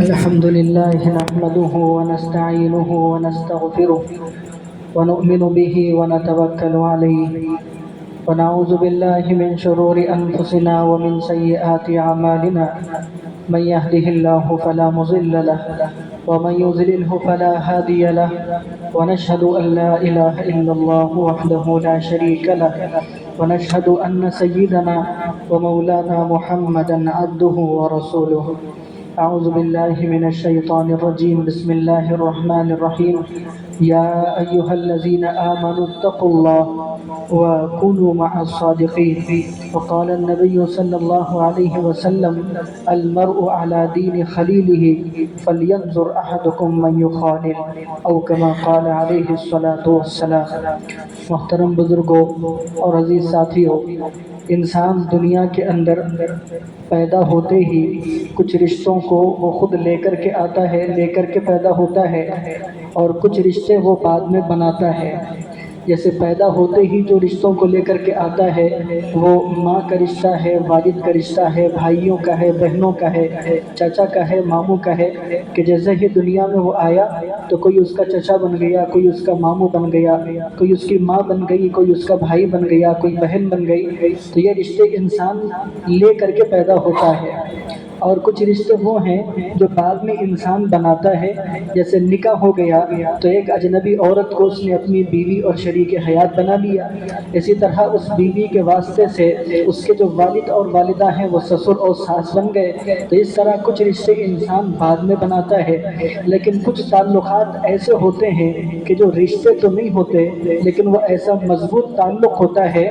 الحمد لله نحمده ونستعينه ونستغفره ونؤمن به ونتوكل عليه ونعوذ بالله من شرور أنفسنا ومن سيئات أعمالنا. من يهده الله فلا مضل له ومن يضلله فلا هادي له ونشهد أن لا إله إلا الله وحده لا شريك له ونشهد أن سيدنا ومولانا محمدا عبده ورسوله. أعوذ بالله من الشيطان الرجيم. بسم الله الرحمن الرحيم. يا أيها الذين آمنوا اتقوا الله وكونوا مع الصادقين. وقال النبي صلى الله عليه وسلم المرء على دين خليله فلينظر أحدكم من يخالل أو كما قال عليه الصلاة والسلام. محترم بزرگوں اور عزیز ساتھیوں، انسان دنیا کے اندر پیدا ہوتے ہی کچھ رشتوں کو وہ خود لے کر کے آتا ہے، لے کر کے پیدا ہوتا ہے، اور کچھ رشتے وہ بعد میں بناتا ہے. جیسے پیدا ہوتے ہی جو رشتوں کو لے کر کے آتا ہے وہ ماں کا رشتہ ہے، والد کا رشتہ ہے، بھائیوں کا ہے، بہنوں کا ہے، چچا کا ہے، ماموں کا ہے، کہ جیسے ہی دنیا میں وہ آیا تو کوئی اس کا چچا بن گیا، کوئی اس کا ماموں بن گیا، کوئی اس کی ماں بن گئی، کوئی اس کا بھائی بن گیا، کوئی بہن بن گئی. تو یہ رشتے انسان لے کر کے پیدا ہوتا ہے. اور کچھ رشتے وہ ہیں جو بعد میں انسان بناتا ہے. جیسے نکاح ہو گیا تو ایک اجنبی عورت کو اس نے اپنی بیوی اور شریک حیات بنا لیا. اسی طرح اس بیوی کے واسطے سے اس کے جو والد اور والدہ ہیں وہ سسر اور ساس بن گئے. تو اس طرح کچھ رشتے انسان بعد میں بناتا ہے. لیکن کچھ تعلقات ایسے ہوتے ہیں کہ جو رشتے تو نہیں ہوتے لیکن وہ ایسا مضبوط تعلق ہوتا ہے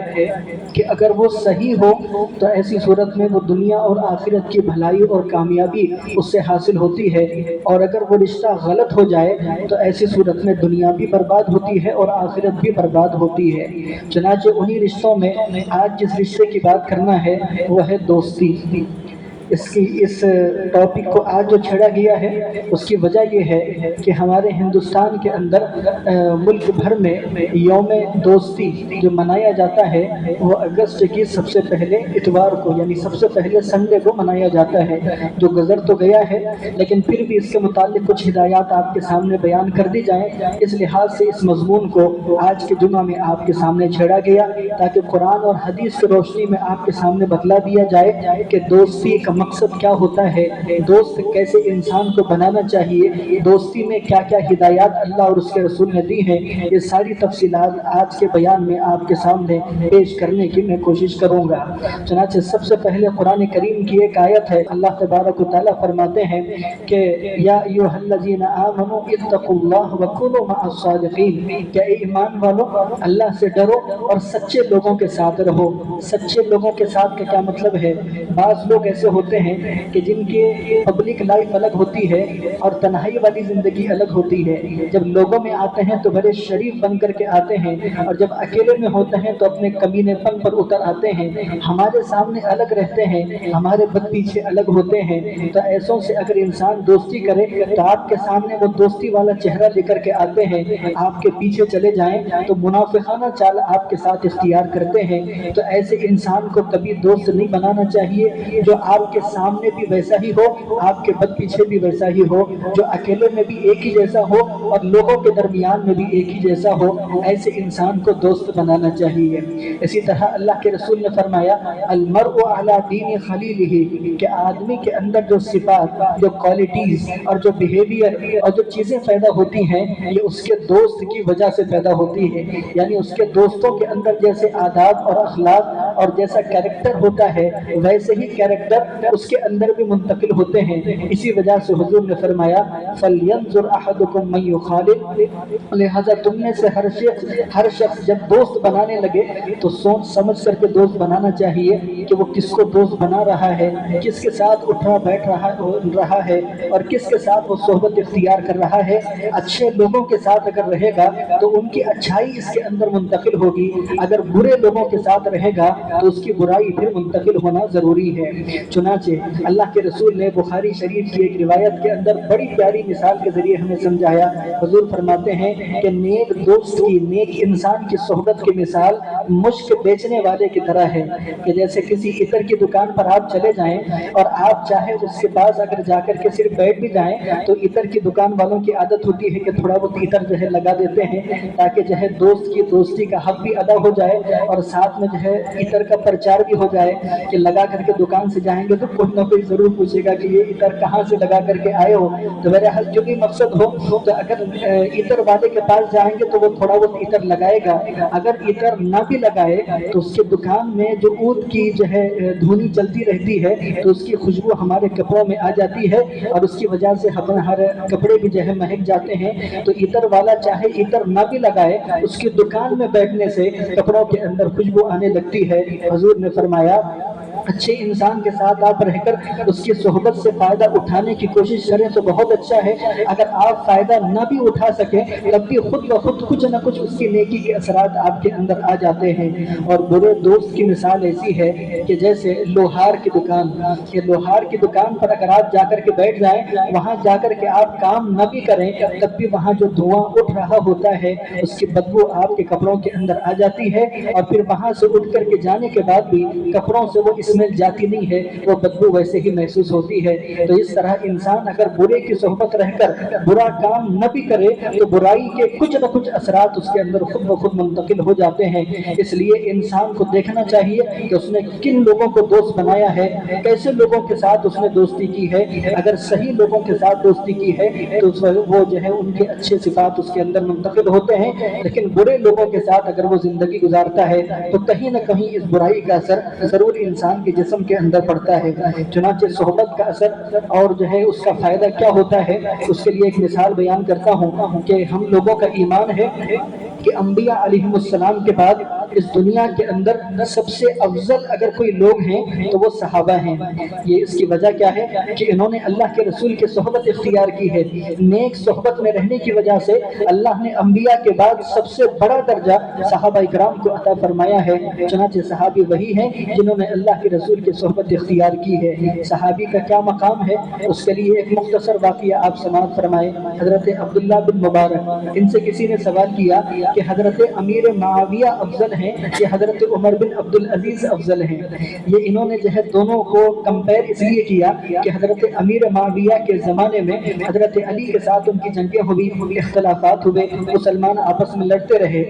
کہ اگر وہ صحیح ہو تو ایسی صورت میں وہ دنیا اور آخرت کی بھلائی اور کامیابی اس سے حاصل ہوتی ہے، اور اگر وہ رشتہ غلط ہو جائے تو ایسی صورت میں دنیا بھی برباد ہوتی ہے اور آخرت بھی برباد ہوتی ہے. چنانچہ انہی رشتوں میں آج جس رشتے کی بات کرنا ہے وہ ہے دوستی. اس ٹاپک کو آج جو چھیڑا گیا ہے اس کی وجہ یہ ہے کہ ہمارے ہندوستان کے اندر ملک بھر میں یوم دوستی جو منایا جاتا ہے وہ اگست کی سب سے پہلے اتوار کو، یعنی سب سے پہلے سنڈے کو منایا جاتا ہے، جو گزر تو گیا ہے لیکن پھر بھی اس کے متعلق کچھ ہدایات آپ کے سامنے بیان کر دی جائیں. اس لحاظ سے اس مضمون کو آج کے جمعہ میں آپ کے سامنے چھیڑا گیا تاکہ قرآن اور حدیث کی روشنی میں آپ کے سامنے بتلا دیا جائے کہ دوستی کا مقصد کیا ہوتا ہے، دوست کیسے انسان کو بنانا چاہیے، دوستی میں کیا کیا ہدایات اللہ اور اس کے رسول نے دی ہیں. یہ ساری تفصیلات آج کے بیان میں آپ کے سامنے پیش کرنے کی میں کوشش کروں گا. چنانچہ سب سے پہلے قرآن کریم کی ایک آیت ہے. اللہ تبارک و تعالیٰ فرماتے ہیں کہ یا ایھا الذین آمنوا اتقوا اللہ وکونوا مع الصادقین، کہ اے ایمان والو اللہ سے ڈرو اور سچے لوگوں کے ساتھ رہو. سچے لوگوں کے ساتھ کا کیا مطلب ہے؟ بعض لوگ ایسے ہوتے ہیں کہ جن کی پبلک لائف الگ ہوتی ہے اور تنہائی والی زندگی الگ ہوتی ہے. جب لوگوں میں آتے ہیں تو بڑے شریف بن کر کے آتے ہیں، اور جب اکیلے میں ہوتے ہیں تو اپنے کمینے پن پر اتر آتے ہیں، ہمارے سامنے الگ رہتے ہیں، ہمارے بد پیچھے الگ ہوتے ہیں. تو ایسوں سے اگر انسان دوستی کرے تو آپ کے سامنے وہ دوستی والا چہرہ لے کر کے آتے ہیں، آپ کے پیچھے چلے جائیں تو منافقانہ چال آپ کے ساتھ اختیار کرتے ہیں. تو ایسے انسان کو کبھی دوست نہیں بنانا چاہیے جو آپ کے سامنے بھی ویسا ہی ہو، آپ کے بد پیچھے بھی ویسا ہی ہو، جو اکیلے میں بھی ایک ہی جیسا ہو اور لوگوں کے درمیان میں بھی ایک ہی جیسا ہو. ایسے انسان کو دوست بنانا چاہیے. اسی طرح اللہ کے رسول نے فرمایا المرء علی دین خلیلہ، کہ آدمی کے اندر جو صفات، جو کوالٹیز اور جو بیہیویئر اور جو چیزیں پیدا ہوتی ہیں یہ اس کے دوست کی وجہ سے پیدا ہوتی ہے. یعنی اس کے دوستوں کے اندر جیسے آداب اور اخلاق اور جیسا کیریکٹر ہوتا ہے ویسے ہی کیریکٹر اس کے اندر بھی منتقل ہوتے ہیں. اسی وجہ سے حضور نے فرمایا فَلْيَنْظُرْ أَحَدُكُمْ مَنْ يُخَالِلْ، لہذا تم میں سے ہر شخص جب دوست بنانے لگے تو سوچ سمجھ کر کے دوست بنانا چاہیے کہ وہ کس کو دوست بنا رہا ہے، کس کے ساتھ اٹھا بیٹھ رہا ہے اور کس کے ساتھ وہ صحبت اختیار کر رہا ہے. اچھے لوگوں کے ساتھ اگر رہے گا تو ان کی اچھائی اس کے اندر منتقل ہوگی، اگر برے لوگوں کے ساتھ رہے گا تو اس کی برائی پھر منتقل ہونا ضروری ہے. چنانچہ اللہ کے رسول نے بخاری شریف کی ایک روایت کے اندر بڑی پیاری مثال کے ذریعے ہمیں سمجھایا. حضور فرماتے ہیں کہ نیک دوست کی، نیک انسان کی صحبت کی مثال مشک بیچنے والے کی طرح ہے کہ جیسے کسی عطر کی دکان پر آپ چلے جائیں اور آپ چاہے اس کے پاس اگر جا کر کے صرف بیٹھ بھی جائیں تو عطر کی دکان والوں کی عادت ہوتی ہے کہ تھوڑا بہت عطر جو ہے لگا دیتے ہیں تاکہ جو ہے دوست کی دوستی کا حق بھی ادا ہو جائے اور ساتھ میں جو ہے عطر کا پرچار بھی ہو جائے کہ لگا کر کے دکان سے جائیں گے تو کوئی نہ کوئی ضرور پوچھے گا کہ یہ عطر کہاں سے لگا کر کے آئے ہو. تو میرے حل جو بھی مقصد ہو تو اگر عطر والے کے پاس جائیں گے تو وہ تھوڑا بہت عطر لگائے گا. اگر عطر نہ بھی لگائے تو اس کے دکان میں جو عود کی جو ہے دھونی چلتی رہتی ہے تو اس کی خوشبو ہمارے کپڑوں میں آ جاتی ہے اور اس کی وجہ سے ہمارے کپڑے بھی جو ہے مہک جاتے ہیں. تو عطر والا چاہے عطر نہ بھی لگائے اس کی دکان میں بیٹھنے سے کپڑوں کے اندر خوشبو آنے لگتی ہے. حضور نے فرمایا اچھے انسان کے ساتھ آپ رہ کر اس کی صحبت سے فائدہ اٹھانے کی کوشش کریں تو بہت اچھا ہے. اگر آپ فائدہ نہ بھی اٹھا سکیں تب بھی خود بخود کچھ نہ کچھ اس کی نیکی کے اثرات آپ کے اندر آ جاتے ہیں. اور برے دوست کی مثال ایسی ہے کہ جیسے لوہار کی دکان، یہ لوہار کی دکان پر اگر آپ جا کر کے بیٹھ جائیں وہاں جا کر کے آپ کام نہ بھی کریں تب بھی وہاں جو دھواں اٹھ رہا ہوتا ہے اس کی بدبو آپ کے کپڑوں کے اندر آ جاتی ہے اور پھر وہاں سے اٹھ کر کے جانے کے بعد بھی کپڑوں سے وہ اسمیل جاتی نہیں ہے، وہ بدبو ویسے ہی محسوس ہوتی ہے. تو اس طرح انسان اگر برے کی صحبت رہ کر برا کام نہ بھی کرے تو برائی کے کچھ نہ کچھ اثرات اس کے اندر خود بخود منتقل ہو جاتے ہیں. اس لیے انسان کو دیکھنا چاہیے کہ اس نے کن لوگوں کو دوست بنایا ہے، کیسے لوگوں کے ساتھ اس نے دوستی کی ہے. اگر صحیح لوگوں کے ساتھ دوستی کی ہے تو وہ جو ہے ان کے اچھے صفات اس کے اندر منتقل ہوتے ہیں، لیکن برے لوگوں کے ساتھ اگر وہ زندگی گزارتا ہے تو کہیں نہ کہیں اس برائی کا اثر ضرور انسان کے جسم کے اندر پڑتا ہے. چنانچہ صحبت کا اثر اور جو ہے اس کا فائدہ کیا ہوتا ہے اس کے لیے ایک مثال بیان کرتا ہوں کہ ہم لوگوں کا ایمان ہے کہ انبیاء علیہم السلام کے بعد اس دنیا کے اندر سب سے افضل اگر کوئی لوگ ہیں تو وہ صحابہ ہیں. یہ اس کی وجہ کیا ہے کہ انہوں نے اللہ کے رسول کی صحبت اختیار کی ہے. نیک صحبت میں رہنے کی وجہ سے اللہ نے انبیاء کے بعد سب سے بڑا درجہ صحابہ اکرام کو عطا فرمایا ہے. چنانچہ صحابی وہی ہیں جنہوں نے اللہ کے رسول کی صحبت اختیار کی ہے. صحابی کا کیا مقام ہے اس کے لیے ایک مختصر واقعہ آپ سماعت فرمائیں. حضرت عبداللہ بن مبارک، ان سے کسی نے سوال کیا کہ حضرت امیر معاویہ افضل ہیں کہ حضرت عمر بن عبدالعزیز افضل ہیں. یہ انہوں نے جو ہے دونوں کو کمپیر اس لیے کیا کہ حضرت امیر معاویہ کے زمانے میں حضرت علی کے ساتھ ان کی جنگیں ہوئی، اختلافات ہوئے، مسلمان آپس میں لڑتے رہے.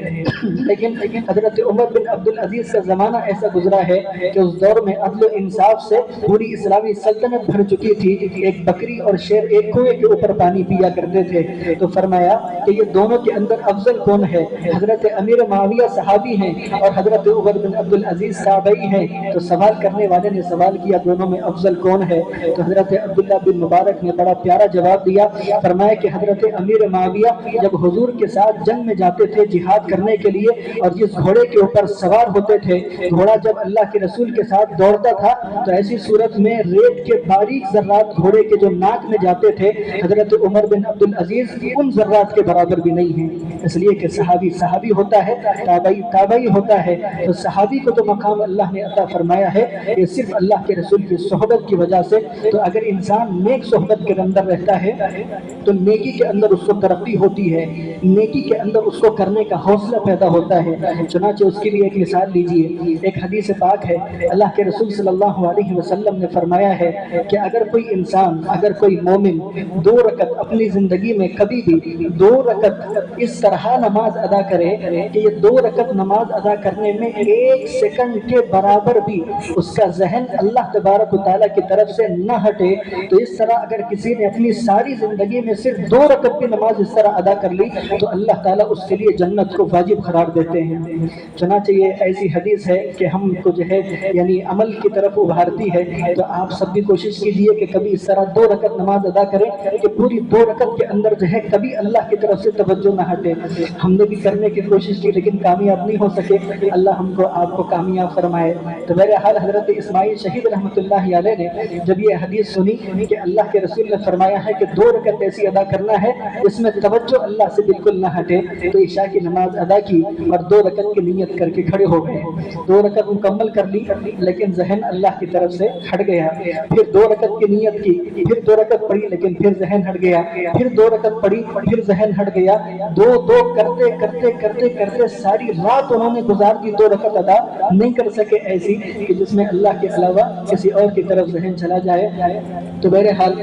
لیکن حضرت عمر بن عبدالعزیز کا زمانہ ایسا گزرا ہے کہ اس دور میں عدل و انصاف سے پوری اسلامی سلطنت بھر چکی تھی. ایک بکری اور شیر ایک کنویں کے اوپر پانی پیا کرتے تھے. تو فرمایا کہ یہ دونوں کے اندر افضل کون ہے؟ حضرت امیر معاویہ صحابی ہیں اور حضرت عمر بن عبدالعزیز تابعی ہیں. تو سوال کرنے والے نے سوال کیا دونوں میں افضل کون ہے؟ تو حضرت عبداللہ بن مبارک نے بڑا پیارا جواب دیا. فرمایا کہ حضرت امیر معاویہ جب حضور کے ساتھ جنگ میں جاتے تھے جہاد کرنے کے لیے اور جس گھوڑے کے اوپر سوار ہوتے تھے، گھوڑا جب اللہ کے رسول کے ساتھ دوڑتا تھا تو ایسی صورت میں ریت کے باریک ذرات گھوڑے کے جو ناک میں جاتے تھے حضرت عمر بن عبدالعزیز ان ذرات کے برابر بھی نہیں ہیں. اس لیے کہ صحابی صحابی ہوتا ہے، تابعی تابعی ہوتا ہے. تو صحابی کو تو مقام اللہ نے عطا فرمایا ہے یہ صرف اللہ کے رسول کی صحبت کی وجہ سے. تو اگر انسان نیک صحبت کے اندر رہتا ہے تو نیکی کے اندر اس کو ترقی ہوتی ہے، نیکی کے اندر اس کو کرنے کا حوصلہ پیدا ہوتا ہے. چنانچہ اس کے لیے ایک مثال لیجئے. ایک حدیث پاک ہے، اللہ کے رسول صلی اللہ علیہ وسلم نے فرمایا ہے کہ اگر کوئی انسان، اگر کوئی مومن 2 رکعت اپنی زندگی میں کبھی بھی 2 رکعت اس طرح نماز ادا کرے کہ یہ 2 رکعت نماز ادا کرنے میں 1 سیکنڈ کے برابر بھی اس کا ذہن اللہ تبارک و تعالیٰ کی طرف سے نہ ہٹے، تو اس طرح اگر کسی نے اپنی ساری زندگی میں صرف 2 رکعت کی نماز اس طرح ادا کر لی تو اللہ تعالیٰ اس کے لیے جنت کو واجب قرار دیتے ہیں. چنانچہ یہ ایسی حدیث ہے کہ ہم کو جو ہے یعنی عمل کی طرف ابھارتی ہے. تو آپ سب بھی کوشش کیجئے کہ کبھی اس طرح 2 رکعت نماز ادا کریں کہ پوری 2 رکعت کے اندر جو ہے کبھی اللہ کی طرف سے توجہ نہ ہٹے. ہم نے بھی کرنے کی کوشش کی لیکن کامیاب نہیں ہو سکے. اللہ ہم کو آپ کو کامیاب فرمائے. تو میرے حال حضرت اسماعیل شہید رحمۃ اللہ علیہ نے جب یہ حدیث سنی کہ اللہ کے رسول نے فرمایا ہے کہ 2 رکعت ایسی ادا کرنا ہے اس میں توجہ اللہ سے بالکل نہ ہٹے، تو عشاء کی نماز ادا کی اور 2 رکعت کی نیت کر کے کھڑے ہو گئے. 2 رکعت مکمل کر لی لیکن ذہن اللہ کی طرف سے ہٹ گیا. پھر 2 رکعت کی نیت کی، پھر 2 رکعت پڑھی لیکن پھر ذہن ہٹ گیا. پھر 2 رکعت پڑھی، پھر ذہن ہٹ گیا. 2 کرتے کرتے کرتے کرتے کرتے ساری رات انہوں نے گزار دی، 2 رکعت ادا نہیں کر سکے ایسی کہ جس میں اللہ کے علاوہ کسی اور کی طرف ذہن چلا جائے۔ تو بہرحال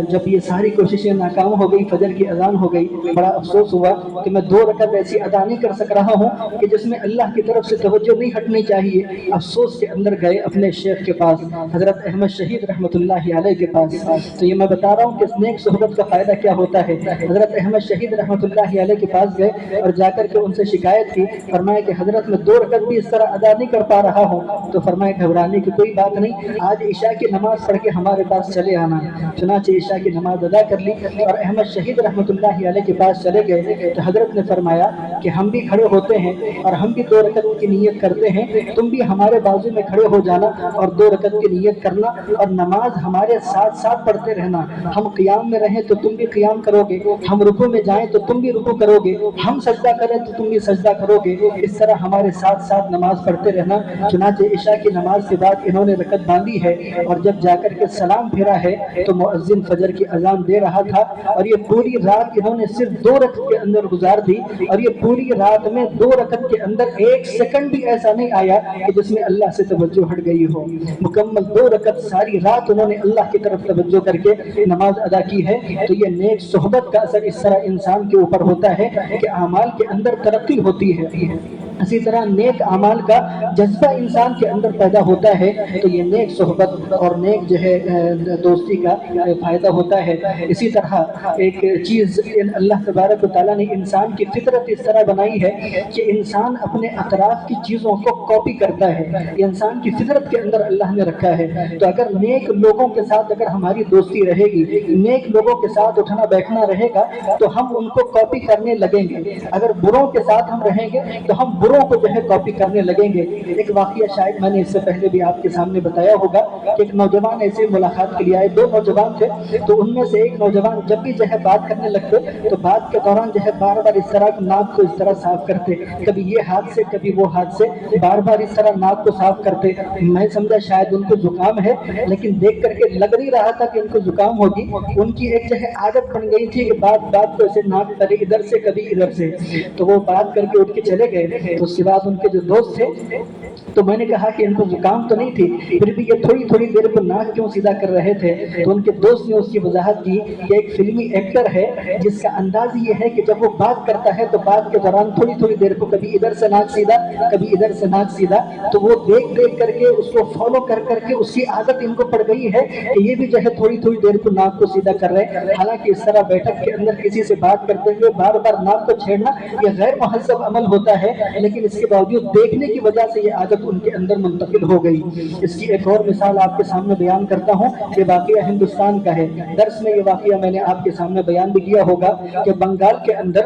جب یہ ساری کوششیں ناکام ہو گئی، فجر کی اذان ہو گئی، بڑا افسوس ہوا کہ میں 2 رکعت ایسی ادا نہیں کر سک رہا ہوں کہ جس میں اللہ کی طرف سے توجہ نہیں ہٹنی چاہیے۔ افسوس کے اندر گئے اپنے شیخ کے پاس، حضرت احمد شہید رحمۃ اللہ علیہ کے پاس۔ تو یہ میں بتا رہا ہوں کہ اس نیک صحبت کا فائدہ کیا ہوتا ہے۔ حضرت احمد شہید رحمۃ اللہ علیہ کے پاس گئے اور جا کر کے ان سے شکایت کی، فرمایا کہ حضرت میں 2 رکعت بھی اس طرح ادا نہیں کر پا رہا ہوں۔ تو فرمایا گھبرانے کی کوئی بات نہیں، آج عشاء کی نماز پڑھ کے ہمارے پاس چلے آنا۔ چنانچہ عشاء کی نماز ادا کر لی اور احمد شہید رحمۃ اللہ علیہ کے پاس چلے گئے تو حضرت نے فرمایا کہ ہم بھی کھڑے ہوتے ہیں اور ہم بھی 2 رکعت کی نیت کرتے ہیں، تم بھی ہمارے بازو میں کھڑے ہو جانا اور 2 رکعت کی نیت کرنا اور نماز ہمارے ساتھ ساتھ پڑھتے رہنا۔ ہم قیام میں رہیں تو تم بھی قیام کرو گے، ہم رکوع میں جائیں تو تم بھی رکوع کرو گے، ہم سجدہ کریں تو تم بھی سجدہ کرو گے، اس طرح ہمارے ساتھ ساتھ نماز پڑھتے رہنا۔ چنانچہ عشاء کی نماز کے بعد انہوں نے رکعت باندھی ہے اور جب جا کر کے سلام پھیرا ہے تو مؤذن فجر کی اذان دے رہا تھا اور یہ پوری رات انہوں نے صرف 2 رکعت کے اندر گزار دی اور یہ پوری رات میں 2 رکعت کے اندر 1 سیکنڈ بھی ایسا نہیں آیا کہ جس میں اللہ سے توجہ ہٹ گئی ہو۔ مکمل 2 رکعت ساری رات انہوں نے اللہ کی طرف توجہ کر کے نماز ادا کی ہے۔ تو یہ نیک صحبت کا اثر اس طرح انسان کے اوپر ہوتا ہے کہ اعمال کے اندر ترقی ہوتی ہے، اسی طرح نیک اعمال کا جذبہ انسان کے اندر پیدا ہوتا ہے۔ تو یہ نیک صحبت اور نیک جو ہے دوستی کا فائدہ ہوتا ہے۔ اسی طرح ایک چیز اللہ تبارک و تعالیٰ نے انسان کی فطرت اس طرح بنائی ہے کہ انسان اپنے اطراف کی چیزوں کو کاپی کرتا ہے، یہ انسان کی فطرت کے اندر اللہ نے رکھا ہے۔ تو اگر نیک لوگوں کے ساتھ اگر ہماری دوستی رہے گی، نیک لوگوں کے ساتھ اٹھنا بیٹھنا رہے گا تو ہم ان کو کاپی کرنے لگیں گے، اگر بروں کے ساتھ ہم رہیں گے تو ہم بروں کو جو ہے کاپی کرنے لگیں گے۔ ایک واقعہ شاید میں نے اس سے پہلے بھی آپ کے سامنے بتایا ہوگا کہ ایک نوجوان ایسے ملاقات کے لیے آئے، 2 نوجوان تھے، تو ان میں سے ایک نوجوان جب بھی جو ہے بات کرنے لگتے تو بات کے دوران جو ہے بار بار اس طرح ناک کو اس طرح صاف کرتے، کبھی یہ ہاتھ سے کبھی وہ ہاتھ سے، بار بار اس طرح ناک کو صاف کرتے۔ میں سمجھا شاید ان کو زکام ہے، لیکن دیکھ کر کے لگ نہیں رہا تھا کہ ان کو زکام ہوگی۔ ان کی ایک جو ہے عادت بن گئی تھی کہ بات بات کو ایسے ناک کرے ادھر سے کبھی ادھر سے، تو وہ بات کر کے اٹھ کے چلے گئے۔ تو اس کے بعد ان کے جو دوست تھے تو میں نے کہا کہ ان کو زکام تو نہیں تھی، پھر بھی یہ تھوڑی تھوڑی دیر کو ناک کیوں سیدھا کر رہے تھے؟ تو ان کے دوست نے اس کی وضاحت کی کہ ایک فلمی ایکٹر ہے جس کا انداز یہ ہے کہ جب وہ بات کرتا ہے تو بات کے دوران تھوڑی تھوڑی دیر کو کبھی ادھر سے ناک سیدھا کبھی ادھر سے ناک سیدھا، تو وہ دیکھ دیکھ کر کے اس کو فالو کر کر کے اس کی عادت ان کو پڑ گئی ہے کہ یہ بھی جو ہے تھوڑی تھوڑی دیر کو ناک کو سیدھا کر رہے ہیں۔ حالانکہ اس طرح بیٹھک کے اندر کسی سے بات کرتے ہوئے بار بار ناک کو چھیڑنا یہ غیر مہذب عمل ہوتا ہے، لیکن اس کے باوجود دیکھنے کی وجہ سے یہ عادت ان کے اندر منتقل ہو گئی۔ اس کی ایک اور مثال آپ کے سامنے بیان کرتا ہوں، یہ واقعہ ہندوستان کا ہے۔ درس میں یہ واقعہ میں نے آپ کے سامنے بیان بھی کیا ہوگا کہ بنگال کے اندر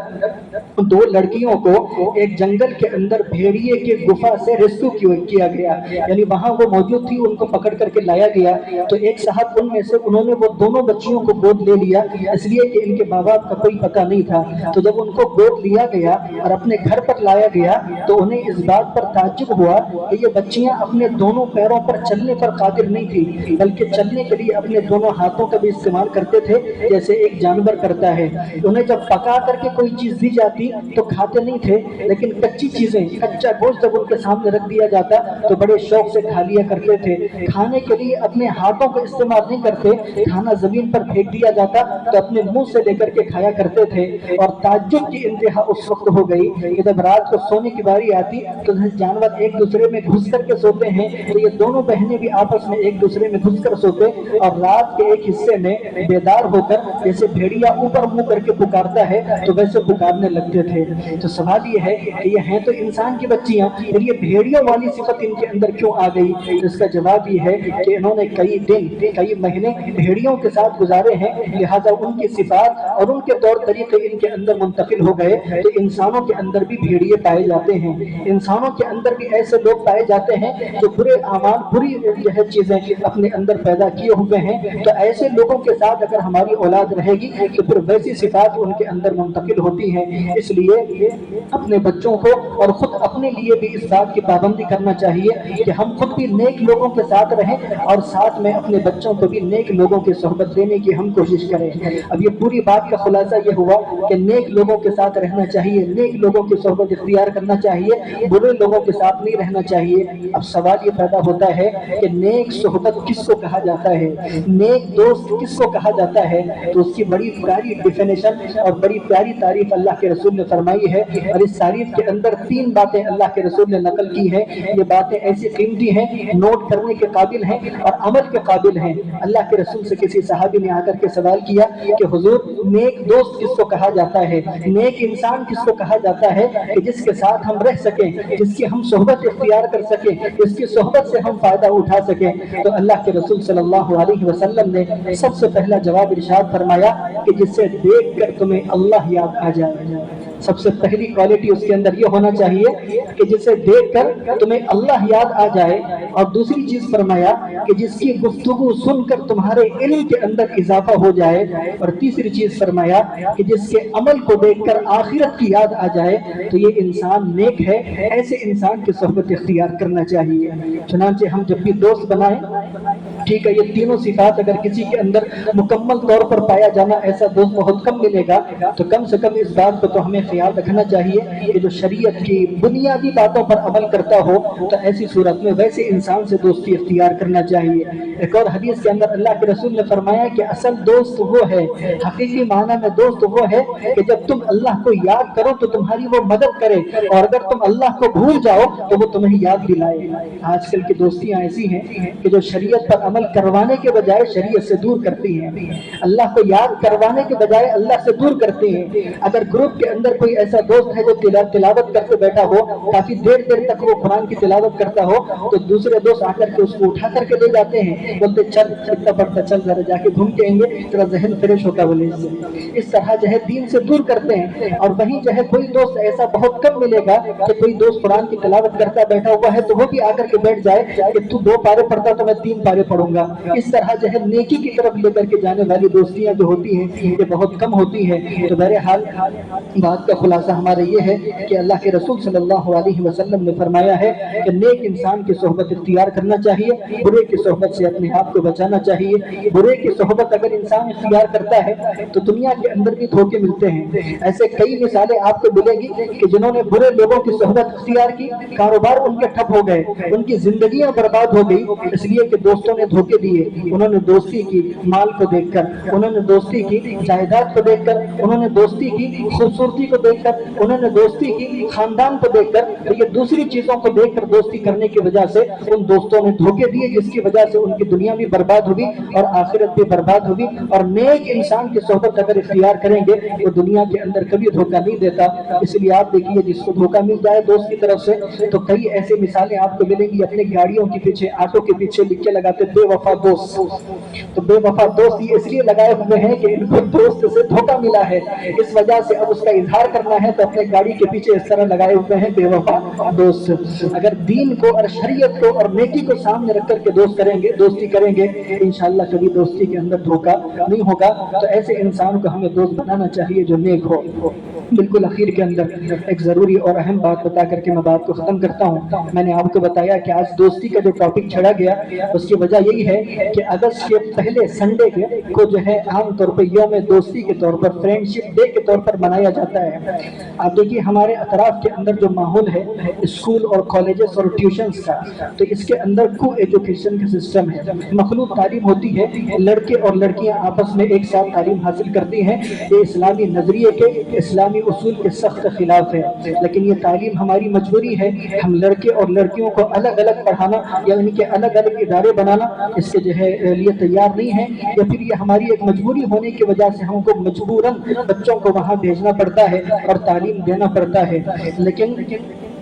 2 لڑکیوں کو ایک جنگل کے اندر بھیڑیے کے گفا سے ریسکیو کیا گیا، یعنی وہاں وہ موجود تھی، ان کو پکڑ کر کے لایا گیا۔ تو ایک صاحب ان میں سے انہوں نے وہ دونوں بچیوں کو گود لے لیا، اس لیے کہ ان کے ماں باپ کا کوئی پتہ نہیں تھا۔ تو جب ان کو گود لیا گیا اور اپنے گھر پر لایا گیا تو انہیں اس بات پر تعجب ہوا کہ یہ بچیاں اپنے دونوں پیروں پر چلنے پر قادر نہیں تھی، بلکہ چلنے کے لیے اپنے دونوں ہاتھوں کا بھی استعمال کرتے تھے جیسے ایک جانور کرتا ہے۔ انہیں جب پکا کر کے کوئی چیز دی جاتی تو کھاتے نہیں تھے، لیکن کچی چیزیں، کچا گوشت جب ان کے سامنے رکھ دیا جاتا تو بڑے شوق سے کھا لیا کرتے تھے۔ کھانے کے لیے اپنے ہاتھوں کا استعمال نہیں کرتے، کھانا زمین پر پھینک دیا جاتا تو اپنے منہ سے لے کر کے کھایا کرتے تھے۔ اور تعجب کی انتہا اس وقت ہو گئی کہ جب رات کو سونے کی باری آتی تو جانور ایک دوسرے میں گھس کر کے سوتے ہیں، تو یہ دونوں بہنیں بھی آپس میں ایک دوسرے میں گھس کر سوتے اور رات کے ایک حصے میں بیدار ہو کر جیسے بھیڑیا اوپر منہ کر کے پکارتا ہے تو ویسے پکارنے لگتے تھے۔ تو سوال یہ ہے کہ یہ ہیں تو انسان کی بچیاں، پھر یہ بھیڑیوں والی صفت ان کے اندر کیوں آ گئی؟ تو اس کا جواب یہ ہے کہ انہوں نے کئی دن کئی مہینے بھیڑیوں کے ساتھ گزارے ہیں، لہذا ان کی صفات اور ان کے طور طریقے ان کے اندر منتقل ہو گئے، تو انسانوں کے اندر بھی بھیڑیے پائے جاتے ہوتے ہیں، انسانوں کے اندر بھی ایسے لوگ پائے جاتے ہیں جو برے اعمال، بری جو ہے چیزیں اپنے اندر پیدا کیے ہوئے ہیں، تو ایسے لوگوں کے ساتھ اگر ہماری اولاد رہے گی تو پھر ویسی صفات ان کے اندر منتقل ہوتی ہیں۔ اس لیے اپنے بچوں کو اور خود اپنے لیے بھی اس بات کی پابندی کرنا چاہیے کہ ہم خود بھی نیک لوگوں کے ساتھ رہیں اور ساتھ میں اپنے بچوں کو بھی نیک لوگوں کی صحبت دینے کی ہم کوشش کریں۔ اب یہ پوری بات کا خلاصہ یہ ہوا کہ نیک لوگوں کے ساتھ رہنا چاہیے، نیک لوگوں کی صحبت اختیار کرنا چاہیے، برے لوگوں کے ساتھ نہیں رہنا چاہیے۔ اب سوال یہ پیدا ہوتا ہے کہ نیک صحبت کس کو کہا جاتا ہے، نیک دوست کس کو کہا جاتا ہے؟ تو اس کی بڑی پیاری ڈیفینیشن اور بڑی پیاری تعریف اللہ کے رسول نے فرمائی ہے، اور اس تعریف کے اندر 3 باتیں اللہ کے رسول نے نقل کی ہیں۔ یہ باتیں ایسی قیمتی ہیں، نوٹ کرنے کے قابل ہیں اور عمل کے قابل ہیں۔ اللہ کے رسول سے کسی صحابی نے آ کر کے سوال کیا کہ حضور نیک دوست کس کو کہا جاتا ہے، نیک انسان کس کو کہا جاتا ہے کہ جس کے ساتھ ہم رہ سکیں، جس کی ہم صحبت اختیار کر سکیں، جس کی صحبت سے ہم فائدہ اٹھا سکیں؟ تو اللہ کے رسول صلی اللہ علیہ وسلم نے سب سے پہلا جواب ارشاد فرمایا کہ جسے دیکھ کر تمہیں اللہ یاد آ جائے۔ سب سے پہلی کوالٹی اس کے اندر یہ ہونا چاہیے کہ جسے دیکھ کر تمہیں اللہ یاد آ جائے، اور دوسری چیز فرمایا کہ جس کی گفتگو سن کر تمہارے علم کے اندر اضافہ ہو جائے، اور تیسری چیز فرمایا کہ جس کے عمل کو دیکھ کر آخرت کی یاد آ جائے تو یہ انسان نیک ہے۔ ایسے انسان کی صحبت اختیار کرنا چاہیے۔ چنانچہ ہم جب بھی دوست بنائیں، ٹھیک ہے، یہ تینوں صفات اگر کسی کے اندر مکمل طور پر پایا جانا، ایسا دوست بہت کم ملے گا، تو کم سے کم اس بات کو تو ہمیں خیال رکھنا چاہیے کہ جو شریعت کی بنیادی باتوں پر عمل کرتا ہو تو ایسی صورت میں ویسے انسان سے دوستی اختیار کرنا چاہیے۔ ایک اور حدیث کے اندر اللہ کے رسول نے فرمایا کہ اصل دوست وہ ہے، حقیقی معنی میں دوست وہ ہے کہ جب تم اللہ کو یاد کرو تو تمہاری وہ مدد کرے، اور اگر تم اللہ کو بھول جاؤ تو وہ تمہیں یاد دلائے۔ آج کل کی دوستیاں ایسی ہیں کہ جو شریعت پر عمل کروانے کے بجائے شریعت سے دور کرتی ہیں، اللہ کو یاد کروانے کے بجائے اللہ سے دور کرتی ہیں۔ اگر گروپ کے اندر کوئی ایسا دوست ہے جو تلاوت کرتے بیٹھا ہو، کافی دیر تک وہ قرآن کی تلاوت کرتا ہو، تو دوسرے دوست آ کر کے اس کو اٹھا کر کے لے جاتے ہیں، بولتے چل اتنا پڑھتا، چل ذرا جا کے گھوم کے آئیں گے، تیرا ذہن فریش ہوگا بولے اس سے۔ اس طرح جو ہے دین سے دور کرتے ہیں۔ اور وہیں جو ہے کوئی دوست ایسا بہت کم ملے گا کہ کوئی دوست قرآن کی تلاوت کرتا بیٹھا ہوا ہے تو وہ بھی آ کر کے بیٹھ جائے کہ تو 2 پارے پڑھتا تو میں 3 پارے پڑھوں گا۔ اس طرح جو ہے نیکی کی طرف لے کر کے جانے والی دوستیاں جو ہوتی ہیں یہ بہت کم ہوتی ہیں۔ تو بہرحال بات کا خلاصہ ہمارا یہ ہے کہ اللہ کے رسول صلی اللہ علیہ وسلم نے فرمایا ہے کہ نیک انسان کی صحبت اختیار کرنا چاہیے، برے کی صحبت سے اپنے آپ کو بچانا چاہیے۔ برے کی صحبت اگر انسان اختیار کرتا ہے تو دنیا کے اندر بھی دھوکے ملتے ہیں۔ ایسے کئی مثالیں آپ کو ملے گی کہ جنہوں نے برے لوگوں کی صحبت اختیار کی، کاروبار ان کے ٹھپ ہو گئے، ان کی زندگیاں برباد ہو گئی، اس لیے کہ دوستوں نے دھوکے دیے۔ انہوں نے دوستی کی مال کو دیکھ کر، انہوں نے دوستی کی جائیداد کو دیکھ کر، انہوں نے دوستی کی خوبصورتی کو دیکھ کر، انہوں نے دوستی کی خاندان کو دیکھ کر، تو یہ دوسری چیزوں کو دیکھ کر دوستی کرنے کی وجہ سے ان دوستوں نے دھوکے دیے، جس کی وجہ سے ان کی دنیا بھی برباد ہوگی اور آخرت بھی برباد ہوگی۔ اور نیک انسان کی صحبت اگر اختیار کریں گے وہ دنیا کے اندر کبھی دھوکہ نہیں دیتا۔ اس لیے آپ دیکھیے جس کو دھوکہ مل جائے دوست کی طرف سے تو کئی ایسے مثالیں آپ کو ملیں گی، اپنے گاڑیوں کے پیچھے، آٹو کے پیچھے لکھ کے لگاتے بے وفا دوست۔ تو بے وفا دوست یہ اس لیے لگائے ہوئے ہیں کہ ان کو دوست سے دھوکہ ملا ہے، اس وجہ سے اب اس کا اظہار کرنا ہے تو اپنے گاڑی کے پیچھے اس طرح لگائے ہوئے ہیں بے وفا دوست۔ اگر دین کو اور شریعت کو اور نیکی کو سامنے رکھ کر کے دوستی کریں گے انشاءاللہ کبھی دوستی کے اندر دھوکہ نہیں ہوگا۔ تو ایسے انسان کو ہمیں دوست بنانا چاہیے جو نیک ہو۔ بالکل اخیر کے اندر ایک ضروری اور اہم بات بتا کر کے میں بات کو ختم کرتا ہوں۔ میں نے آپ کو بتایا کہ آج دوستی کا جو ٹاپک چھڑا گیا اس کی وجہ یہی ہے کہ اگست کے پہلے سنڈے کو جو ہے عام طور پر یوم دوستی کے طور پر، فرینڈشپ ڈے کے طور پر منایا جاتا ہے۔ آپ دیکھیے ہمارے اطراف کے اندر جو ماحول ہے اسکول اور کالجز اور ٹیوشنز کا، تو اس کے اندر کو ایجوکیشن کا سسٹم ہے، مخلوط تعلیم ہوتی ہے، لڑکے اور لڑکیاں آپس میں ایک ساتھ تعلیم حاصل کرتی ہیں۔ یہ اسلامی نظریے کے، اسلامی اصول کے سخت خلاف ہے، لیکن یہ تعلیم ہماری مجبوری ہے۔ ہم لڑکے اور لڑکیوں کو الگ الگ پڑھانا یا ان کے الگ الگ ادارے بنانا اس کے جو ہے لیے تیار نہیں ہے، یا پھر یہ ہماری ایک مجبوری ہونے کی وجہ سے ہم کو مجبوراً بچوں کو وہاں بھیجنا پڑتا ہے اور تعلیم دینا پڑتا ہے۔ لیکن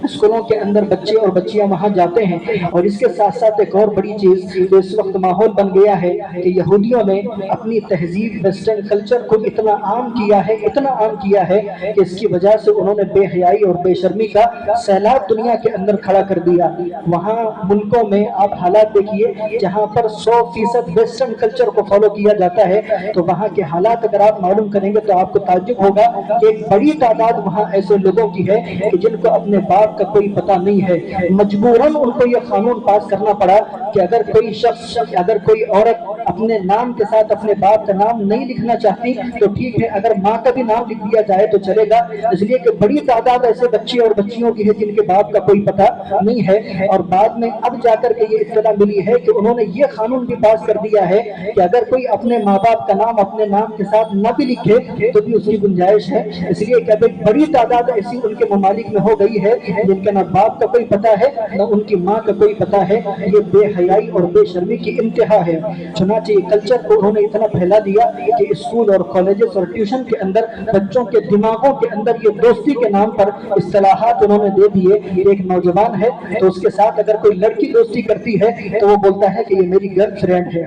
اسکولوں کے اندر بچے اور بچیاں وہاں جاتے ہیں، اور اس کے ساتھ ساتھ ایک اور بڑی چیز جو اس وقت ماحول بن گیا ہے کہ یہودیوں نے اپنی تہذیب ویسٹرن کلچر کو اتنا عام کیا ہے، اتنا عام کیا ہے کہ اس کی وجہ سے انہوں نے بے حیائی اور بے شرمی کا سیلاب دنیا کے اندر کھڑا کر دیا۔ وہاں ملکوں میں آپ حالات دیکھیے جہاں پر 100% ویسٹرن کلچر کو فالو کیا جاتا ہے، تو وہاں کے حالات اگر آپ معلوم کریں گے تو آپ کو تعجب ہوگا کہ ایک بڑی تعداد وہاں ایسے لوگوں کی ہے کہ جن کو اپنے باپ کا کوئی پتہ نہیں ہے، مجبوراً ان کو یہ قانون پاس کرنا پڑا کہ اگر کوئی شخص، اگر کوئی عورت اپنے نام کے ساتھ اپنے باپ کا نام نہیں لکھنا چاہتی تو ٹھیک ہے، اگر ماں کا بھی نام لکھ دیا جائے تو چلے گا، اس لیے کہ بڑی تعداد ایسے بچے اور بچیوں کی ہے جن کے باپ کا کوئی پتہ نہیں ہے۔ اور بعد میں اب جا کر کے یہ اطلاع ملی ہے کہ انہوں نے یہ قانون بھی پاس کر دیا ہے کہ اگر کوئی اپنے ماں باپ کا نام اپنے نام کے ساتھ نہ بھی لکھے تو بھی اس کی گنجائش ہے، اس لیے کہ اب ایک بڑی تعداد ایسی ان کے ممالک میں ہو گئی ہے جن کا نہ باپ کا کوئی پتہ ہے نہ ان کی ماں کا کوئی پتہ ہے۔ یہ بے حیائی اور بے شرمی کی انتہا ہے۔ چنانچہ یہ کلچر کو انہوں نے اتنا پھیلا دیا کہ اسکول اور کالجز اور ٹیوشن کے اندر بچوں کے دماغوں کے اندر یہ دوستی کے نام پر اصطلاحات انہوں نے دے دیے۔ ایک نوجوان ہے تو اس کے ساتھ اگر کوئی لڑکی دوستی کرتی ہے تو وہ بولتا ہے کہ یہ میری گرل فرینڈ ہے،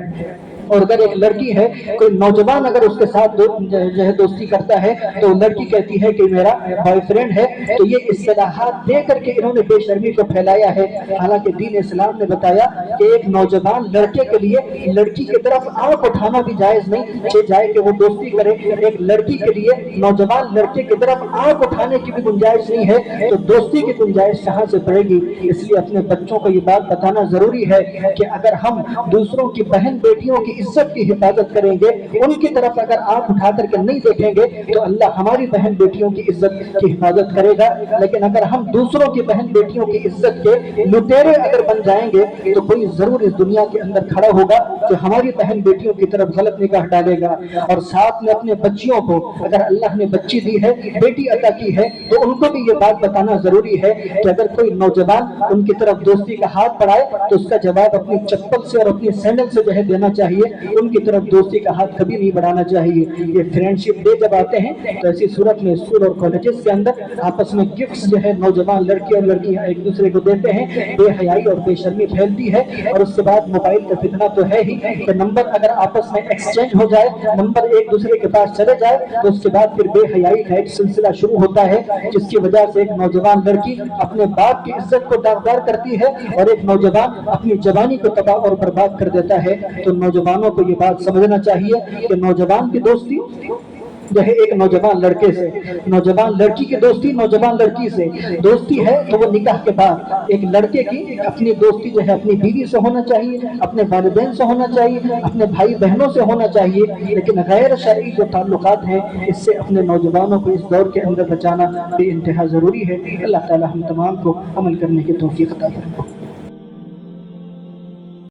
اور اگر ایک لڑکی ہے، کوئی نوجوان اگر اس کے ساتھ جو ہے دوستی کرتا ہے تو لڑکی کہتی ہے کہ میرا بوائے فرینڈ ہے۔ تو یہ اصطلاحات دے کر کے انہوں نے بے شرمی کو پھیلایا ہے، حالانکہ دین اسلام نے بتایا کہ ایک نوجوان لڑکے کے لیے لڑکی کی طرف آنکھ اٹھانا بھی جائز نہیں، چاہے جائے کہ وہ دوستی کرے، ایک لڑکی کے لیے نوجوان لڑکے کی طرف آنکھ اٹھانے کی بھی گنجائش نہیں ہے، تو دوستی کی گنجائش کہاں سے پڑے گی؟ اس لیے اپنے بچوں کو یہ بات بتانا ضروری ہے کہ اگر ہم دوسروں کی بہن بیٹیوں کی عزت کی حفاظت کریں گے، ان کی طرف اگر آنکھ اٹھا کر کے نہیں دیکھیں گے تو اللہ ہماری بہن بیٹیوں کی عزت کی حفاظت کرے گا۔ لیکن اگر ہم دوسروں کی بہن بیٹیوں کی عزت کے لٹیرے اگر بن جائیں گے تو کوئی ضرور اس دنیا کے اندر کھڑا ہوگا جو ہماری بہن بیٹیوں کی طرف غلط نگاہ ڈالے گا۔ اور ساتھ میں اپنے بچیوں کو، اگر اللہ نے بچی دی ہے، بیٹی عطا کی ہے، تو ان کو بھی یہ بات بتانا ضروری ہے کہ اگر کوئی نوجوان ان کی طرف دوستی کا ہاتھ بڑھائے تو اس کا جواب اپنی چپل سے اور اپنی سینڈل سے جو ہے دینا چاہیے، ان کی طرف دوستی کا ہاتھ کبھی نہیں بڑھانا چاہیے۔ یہ فرینڈشپ ڈے جب آتے ہیں تو ایسی صورت میں اسکول اور کالجز کے اندر آپس میں گفٹس جو ہے نوجوان لڑکے اور لڑکیاں ایک دوسرے کو دیتے ہیں، بے حیائی اور بے شرمی پھیلتی ہے۔ اور اس کے بعد موبائل کا فتنہ تو ہے ہی کہ نمبر اگر آپس میں ایکسچینج ہو جائے، نمبر ایک دوسرے کے پاس چلے جائے تو اس کے بعد پھر بے حیائی کا ایک سلسلہ شروع ہوتا ہے، جس کی وجہ سے ایک نوجوان لڑکی اپنے باپ کی عزت کو داغدار کرتی ہے اور ایک نوجوان اپنی جوانی کو تباہ اور برباد کر دیتا ہے۔ تو نوجوانوں کو یہ بات سمجھنا چاہیے کہ نوجوان کی دوستی جو ہے ایک نوجوان لڑکے سے، نوجوان لڑکی کی دوستی نوجوان لڑکی سے دوستی ہے تو وہ نکاح کے بعد۔ ایک لڑکے کی اپنی دوستی جو ہے اپنی بیوی سے ہونا چاہیے، اپنے والدین سے ہونا چاہیے، اپنے بھائی بہنوں سے ہونا چاہیے، لیکن غیر شرعی جو تعلقات ہیں اس سے اپنے نوجوانوں کو اس دور کے اندر بچانا بے انتہا ضروری ہے۔ اللہ تعالی ہم تمام کو عمل کرنے کی توفیق عطا فرمائے۔